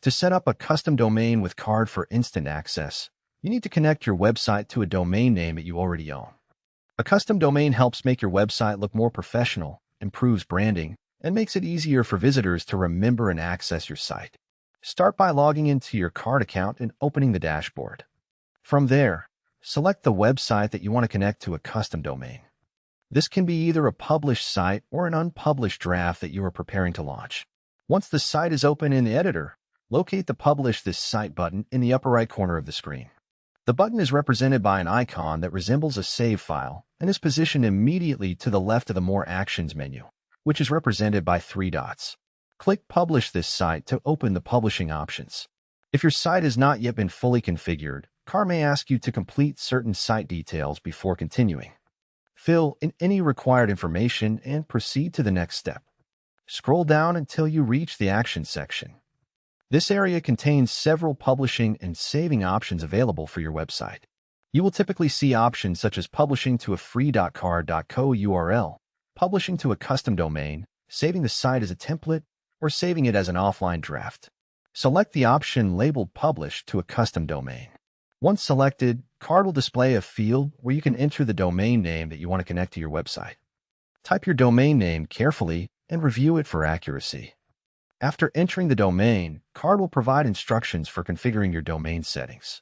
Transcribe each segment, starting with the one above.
To set up a custom domain with Carrd for instant access, you need to connect your website to a domain name that you already own. A custom domain helps make your website look more professional, improves branding, and makes it easier for visitors to remember and access your site. Start by logging into your Carrd account and opening the dashboard. From there, select the website that you want to connect to a custom domain. This can be either a published site or an unpublished draft that you are preparing to launch. Once the site is open in the editor, locate the Publish This Site button in the upper right corner of the screen. The button is represented by an icon that resembles a save file and is positioned immediately to the left of the More Actions menu, which is represented by 3 dots. Click Publish This Site to open the publishing options. If your site has not yet been fully configured, Carrd may ask you to complete certain site details before continuing. Fill in any required information and proceed to the next step. Scroll down until you reach the Actions section. This area contains several publishing and saving options available for your website. You will typically see options such as publishing to a free.carrd.co URL, publishing to a custom domain, saving the site as a template, or saving it as an offline draft. Select the option labeled Publish to a custom domain. Once selected, Carrd will display a field where you can enter the domain name that you want to connect to your website. Type your domain name carefully and review it for accuracy. After entering the domain, Carrd will provide instructions for configuring your domain settings.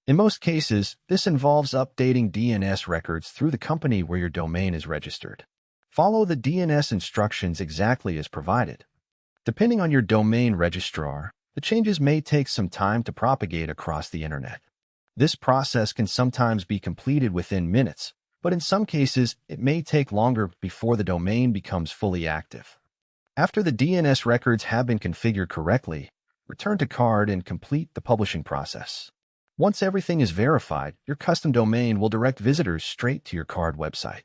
In most cases, this involves updating DNS records through the company where your domain is registered. Follow the DNS instructions exactly as provided. Depending on your domain registrar, the changes may take some time to propagate across the internet. This process can sometimes be completed within minutes, but in some cases, it may take longer before the domain becomes fully active. After the DNS records have been configured correctly, return to Carrd and complete the publishing process. Once everything is verified, your custom domain will direct visitors straight to your Carrd website.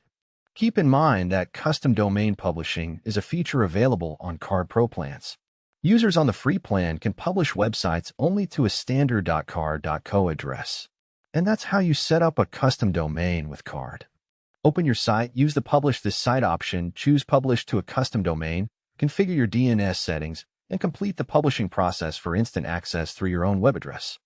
Keep in mind that custom domain publishing is a feature available on Carrd Pro plans. Users on the free plan can publish websites only to a standard.carrd.co address. And that's how you set up a custom domain with Carrd. Open your site, use the Publish This Site option, choose Publish to a custom domain, configure your DNS settings, and complete the publishing process for instant access through your own web address.